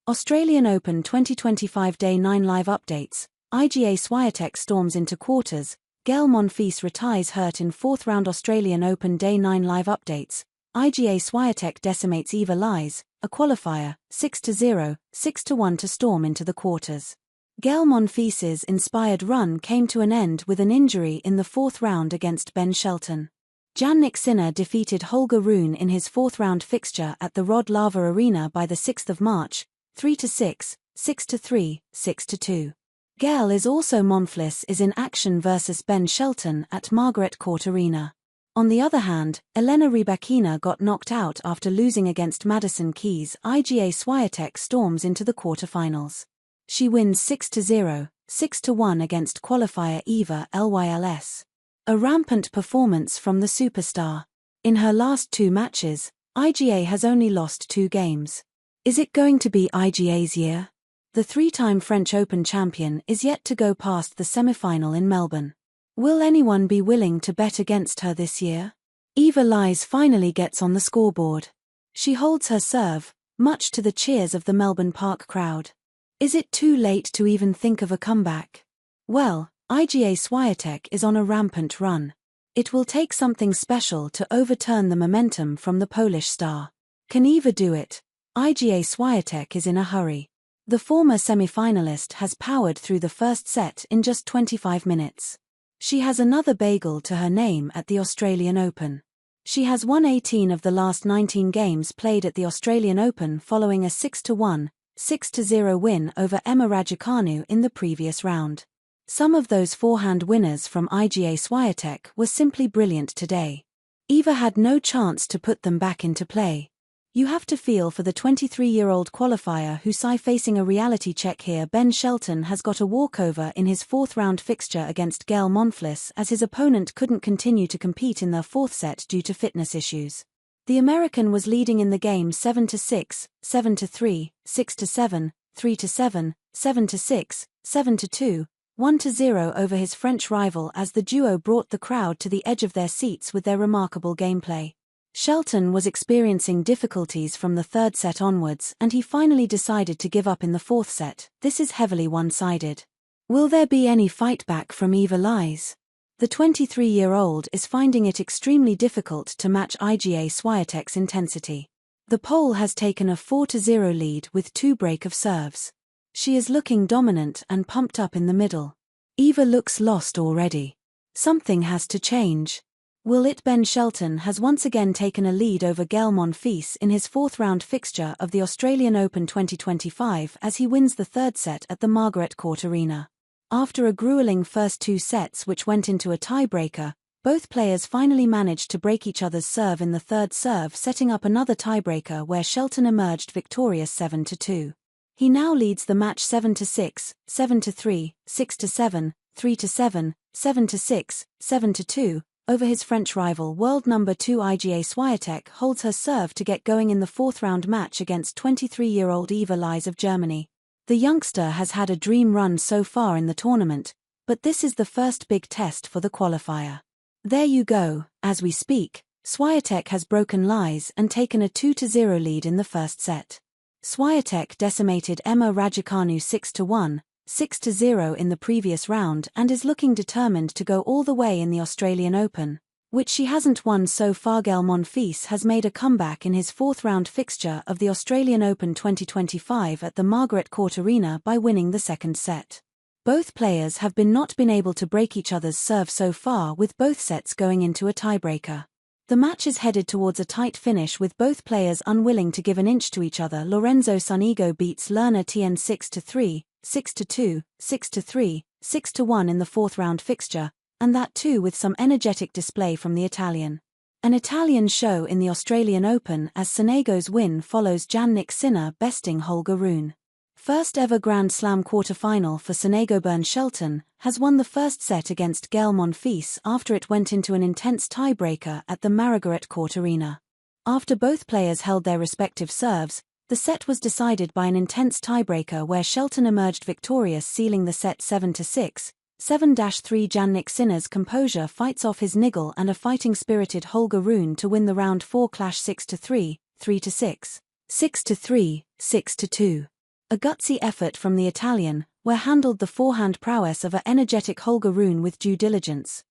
Australian Open 2025 Day 9 live updates. Iga Swiatek storms into quarters. Gael Monfils reties hurt in fourth round. Australian Open Day 9 live updates. Iga Swiatek decimates Eva Lys, a qualifier, 6-0, 6-1 to storm into the quarters. Gael Monfils' inspired run came to an end with an injury in the fourth round against Ben Shelton. Jannik Sinner defeated Holger Rune in his fourth-round fixture at the Rod Laver Arena by the 6th of March, 3-6, 6-3, 6-2. Gael Monfils is in action versus Ben Shelton at Margaret Court Arena. On the other hand, Elena Rybakina got knocked out after losing against Madison Keys. Iga Swiatek storms into the quarterfinals. She wins 6-0, 6-1 against qualifier Eva Lys. A rampant performance from the superstar. In her last two matches, Iga has only lost 2 games. Is it going to be Iga's year? The 3-time French Open champion is yet to go past the semi-final in Melbourne. Will anyone be willing to bet against her this year? Eva Lys finally gets on the scoreboard. She holds her serve, much to the cheers of the Melbourne Park crowd. Is it too late to even think of a comeback? Well, Iga Swiatek is on a rampant run. It will take something special to overturn the momentum from the Polish star. Can Eva do it? Iga Swiatek is in a hurry. The former semi-finalist has powered through the first set in just 25 minutes. She has another bagel to her name at the Australian Open. She has won 18 of the last 19 games played at the Australian Open following a 6-1, 6-0 win over Emma Raducanu in the previous round. Some of those forehand winners from Iga Swiatek were simply brilliant today. Eva had no chance to put them back into play. You have to feel for the 23-year-old qualifier who's facing a reality check here. Ben Shelton has got a walkover in his fourth-round fixture against Gael Monfils as his opponent couldn't continue to compete in their fourth set due to fitness issues. The American was leading in the game 7-6, 7-3, 6-7, 3-7, 7-6, 7-2, 1-0 over his French rival as the duo brought the crowd to the edge of their seats with their remarkable gameplay. Shelton was experiencing difficulties from the third set onwards and he finally decided to give up in the fourth set. This is heavily one-sided. Will there be any fight back from Eva Lys? The 23-year-old is finding it extremely difficult to match Iga Swiatek's intensity. The Pole has taken a 4-0 lead with 2 break of serves. She is looking dominant and pumped up in the middle. Eva looks lost already. Something has to change. Will it? Ben Shelton has once again taken a lead over Gael Monfils in his fourth-round fixture of the Australian Open 2025 as he wins the third set at the Margaret Court Arena. After a grueling first 2 sets which went into a tiebreaker, both players finally managed to break each other's serve in the third serve, setting up another tiebreaker where Shelton emerged victorious 7-2. He now leads the match 7-6, 7-3, 6-7, 3-7, 7-6, 7-2, over his French rival. World number 2 Iga Swiatek holds her serve to get going in the fourth-round match against 23-year-old Eva Lys of Germany. The youngster has had a dream run so far in the tournament, but this is the first big test for the qualifier. There you go, as we speak, Swiatek has broken Lys and taken a 2-0 lead in the first set. Swiatek decimated Emma Raducanu 6-1, 6-0 in the previous round and is looking determined to go all the way in the Australian Open, which she hasn't won so far. Gael Monfils has made a comeback in his fourth-round fixture of the Australian Open 2025 at the Margaret Court Arena by winning the second set. Both players have not been able to break each other's serve so far, with both sets going into a tiebreaker. The match is headed towards a tight finish with both players unwilling to give an inch to each other. Lorenzo Sonego beats Learner Tien 6-3, 6-2, 6-3, 6-1 in the fourth-round fixture, and that too with some energetic display from the Italian. An Italian show in the Australian Open as Sonego's win follows Jannik Sinner besting Holger Rune. First ever Grand Slam quarterfinal for Sonego. Ben Shelton has won the first set against Gael Monfils after it went into an intense tiebreaker at the Margaret Court Arena. After both players held their respective serves, the set was decided by an intense tiebreaker where Shelton emerged victorious, sealing the set 7-6, 7-3. Jannik Sinner's composure fights off his niggle and a fighting-spirited Holger Rune to win the round 4 clash 6-3, 3-6, 6-3, 6-2. A gutsy effort from the Italian, where handled the forehand prowess of an energetic Holger Rune with due diligence.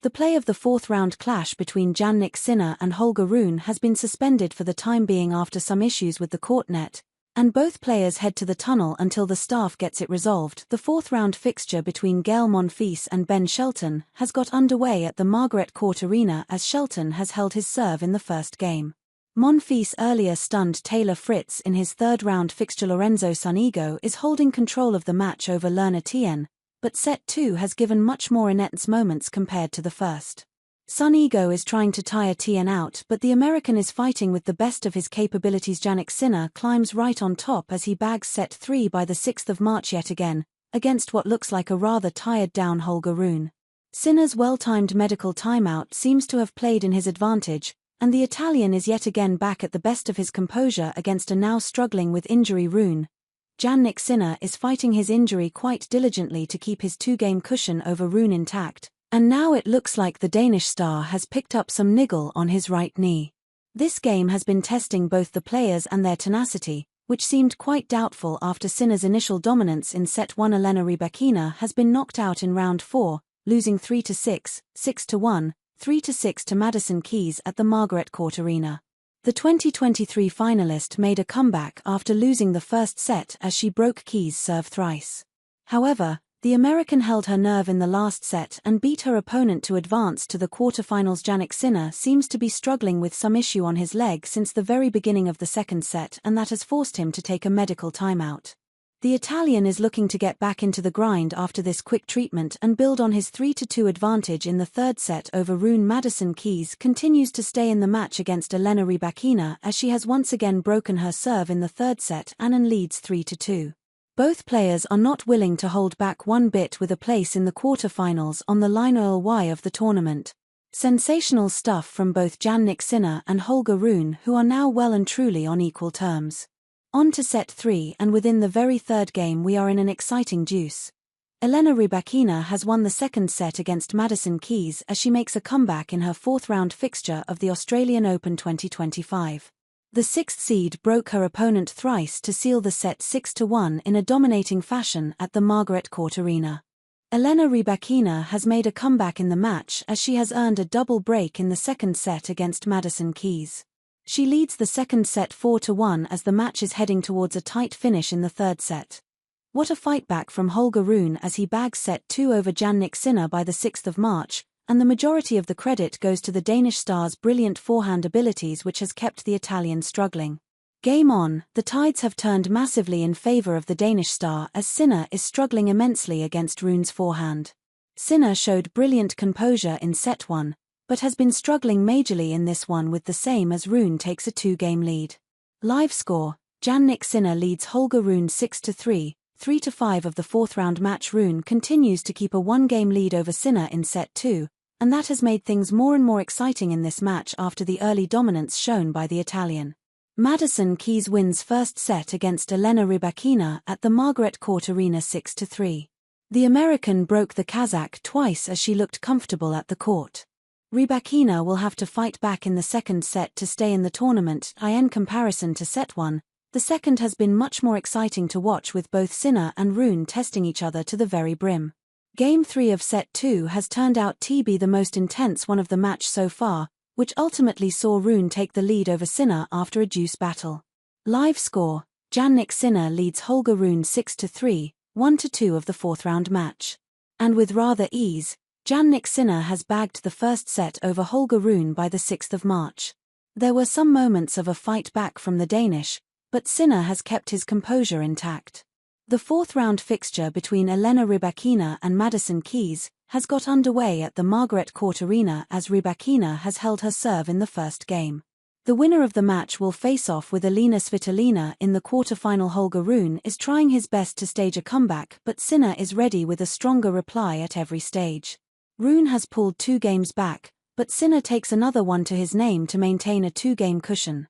The play of the fourth-round clash between Jannik Sinner and Holger Rune has been suspended for the time being after some issues with the court net, and both players head to the tunnel until the staff gets it resolved. The fourth-round fixture between Gael Monfils and Ben Shelton has got underway at the Margaret Court Arena as Shelton has held his serve in the first game. Monfils earlier stunned Taylor Fritz in his third-round fixture. Lorenzo Sonego is holding control of the match over Learner Tien, but set 2 has given much more intense moments compared to the first. Sonego is trying to tire Tien out, but the American is fighting with the best of his capabilities. Jannik Sinner climbs right on top as he bags set 3 by the 6th of March yet again, against what looks like a rather tired-down Holger Rune. Sinner's well-timed medical timeout seems to have played in his advantage, and the Italian is yet again back at the best of his composure against a now struggling with injury Rune. Jannik Sinner is fighting his injury quite diligently to keep his 2-game cushion over Rune intact, and now it looks like the Danish star has picked up some niggle on his right knee. This game has been testing both the players and their tenacity, which seemed quite doubtful after Sinner's initial dominance in set 1. Elena Rybakina has been knocked out in round 4, losing 3-6, 6-1, 3-6 to Madison Keys at the Margaret Court Arena. The 2023 finalist made a comeback after losing the first set as she broke Keys' serve thrice. However, the American held her nerve in the last set and beat her opponent to advance to the quarterfinals. Jannik Sinner seems to be struggling with some issue on his leg since the very beginning of the second set, and that has forced him to take a medical timeout. The Italian is looking to get back into the grind after this quick treatment and build on his 3-2 advantage in the third set over Rune. Madison Keys continues to stay in the match against Elena Rybakina as she has once again broken her serve in the third set and leads 3-2. Both players are not willing to hold back one bit with a place in the quarterfinals on the line of the tournament. Sensational stuff from both Jannik Sinner and Holger Rune, who are now well and truly on equal terms. On to set 3, and within the very third game we are in an exciting juice. Elena Rybakina has won the second set against Madison Keys as she makes a comeback in her fourth-round fixture of the Australian Open 2025. The sixth seed broke her opponent thrice to seal the set 6-1 in a dominating fashion at the Margaret Court Arena. Elena Rybakina has made a comeback in the match as she has earned a double break in the second set against Madison Keys. She leads the second set 4-1 as the match is heading towards a tight finish in the third set. What a fight back from Holger Rune as he bags set 2 over Jannik Sinner by the 6th of March, and the majority of the credit goes to the Danish star's brilliant forehand abilities, which has kept the Italian struggling. Game on, the tides have turned massively in favor of the Danish star as Sinner is struggling immensely against Rune's forehand. Sinner showed brilliant composure in set 1, but has been struggling majorly in this one, with the same as Rune takes a 2-game lead. Live score, Jannik Sinner leads Holger Rune 6-3, 3-5 of the fourth-round match. Rune continues to keep a 1-game lead over Sinner in set 2, and that has made things more and more exciting in this match after the early dominance shown by the Italian. Madison Keys wins first set against Elena Rybakina at the Margaret Court Arena 6-3. The American broke the Kazakh twice as she looked comfortable at the court. Rybakina will have to fight back in the second set to stay in the tournament. In comparison to set 1, the second has been much more exciting to watch, with both Sinner and Rune testing each other to the very brim. Game 3 of set 2 has turned out to be the most intense one of the match so far, which ultimately saw Rune take the lead over Sinner after a deuce battle. Live score, Jannik Sinner leads Holger Rune 6-3, 1-2 of the fourth-round match. And with rather ease, Jannik Sinner has bagged the first set over Holger Rune by the 6th of March. There were some moments of a fight back from the Danish, but Sinner has kept his composure intact. The fourth-round fixture between Elena Rybakina and Madison Keys has got underway at the Margaret Court Arena as Rybakina has held her serve in the first game. The winner of the match will face off with Elena Svitolina in the quarterfinal. Holger Rune is trying his best to stage a comeback, but Sinner is ready with a stronger reply at every stage. Rune has pulled 2 games back, but Sinner takes another one to his name to maintain a 2-game cushion.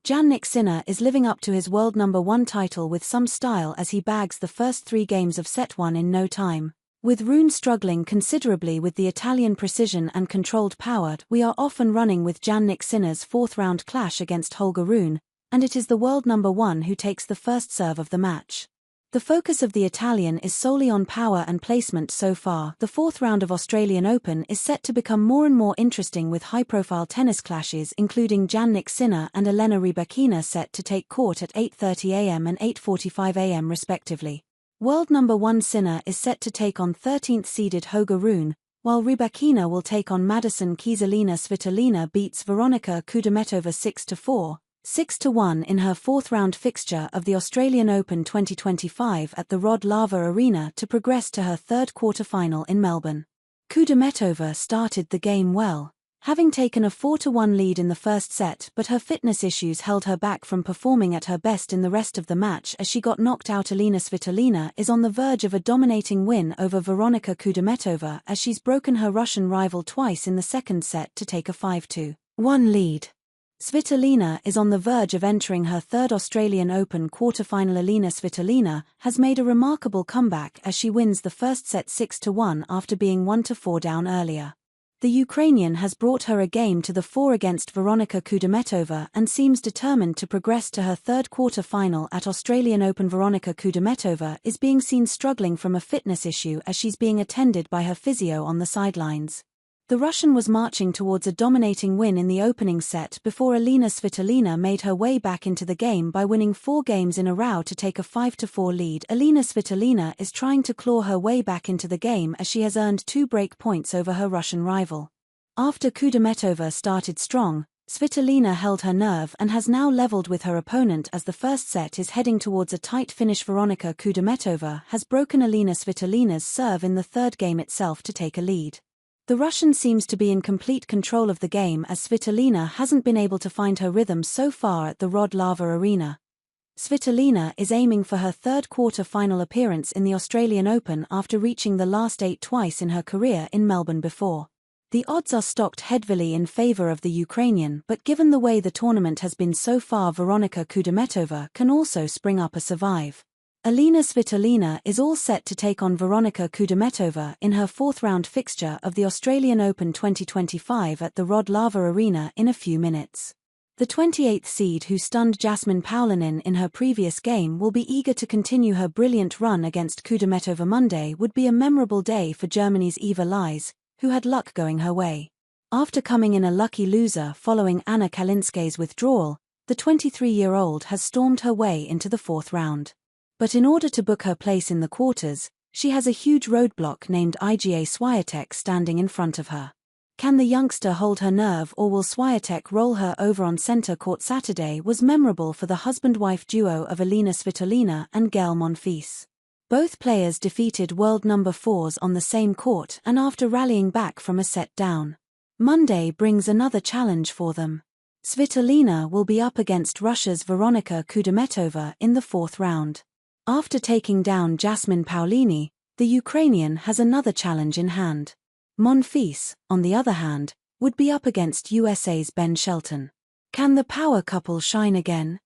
Jannik Sinner is living up to his world number 1 title with some style as he bags the first 3 games of set 1 in no time. With Rune struggling considerably with the Italian precision and controlled power, we are often running with Jannik Sinner's fourth-round clash against Holger Rune, and it is the world number 1 who takes the first serve of the match. The focus of the Italian is solely on power and placement so far. The 4th round of Australian Open is set to become more and more interesting with high-profile tennis clashes including Jannik Sinner and Elena Rybakina set to take court at 8:30 am and 8:45 am respectively. World number 1 Sinner is set to take on 13th-seeded Holger Rune, while Rybakina will take on Madison Keys. Elena Svitolina beats Veronika Kudermetova 6-4. 6-1 in her 4th round fixture of the Australian Open 2025 at the Rod Laver Arena to progress to her 3rd quarter-final in Melbourne. Kudermetova started the game well, having taken a 4-1 lead in the first set, but her fitness issues held her back from performing at her best in the rest of the match as she got knocked out. Elena Svitolina is on the verge of a dominating win over Veronika Kudermetova as she's broken her Russian rival twice in the second set to take a 5-1 lead. Svitolina is on the verge of entering her 3rd Australian Open quarter-final. Elena Svitolina has made a remarkable comeback as she wins the first set 6-1 after being 1-4 down earlier. The Ukrainian has brought her a game to the 4 against Veronika Kudermetova and seems determined to progress to her 3rd quarter-final at Australian Open. Veronika Kudermetova is being seen struggling from a fitness issue as she's being attended by her physio on the sidelines. The Russian was marching towards a dominating win in the opening set before Elena Svitolina made her way back into the game by winning 4 games in a row to take a 5-4 lead. Elena Svitolina is trying to claw her way back into the game as she has earned 2 break points over her Russian rival. After Kudermetova started strong, Svitolina held her nerve and has now leveled with her opponent as the first set is heading towards a tight finish. Veronika Kudermetova has broken Elena Svitolina's serve in the 3rd game itself to take a lead. The Russian seems to be in complete control of the game as Svitolina hasn't been able to find her rhythm so far at the Rod Laver Arena. Svitolina is aiming for her 3rd quarter-final appearance in the Australian Open after reaching the last 8 twice in her career in Melbourne before. The odds are stocked heavily in favour of the Ukrainian, but given the way the tournament has been so far, Veronika Kudermetova can also spring up a survive. Elena Svitolina is all set to take on Veronika Kudermetova in her 4th round fixture of the Australian Open 2025 at the Rod Laver Arena in a few minutes. The 28th seed who stunned Jasmine Paulinen in her previous game will be eager to continue her brilliant run against Kudermetova. Monday would be a memorable day for Germany's Eva Lys, who had luck going her way. After coming in a lucky loser following Anna Kalinskay's withdrawal, the 23-year-old has stormed her way into the 4th round. But in order to book her place in the quarters, she has a huge roadblock named Iga Swiatek standing in front of her. Can the youngster hold her nerve, or will Swiatek roll her over on centre court? Saturday was memorable for the husband-wife duo of Elena Svitolina and Gael Monfils. Both players defeated world number 4s on the same court and after rallying back from a set down. Monday brings another challenge for them. Svitolina will be up against Russia's Veronika Kudermetova in the 4th round. After taking down Jasmine Paulini, the Ukrainian has another challenge in hand. Monfils, on the other hand, would be up against USA's Ben Shelton. Can the power couple shine again?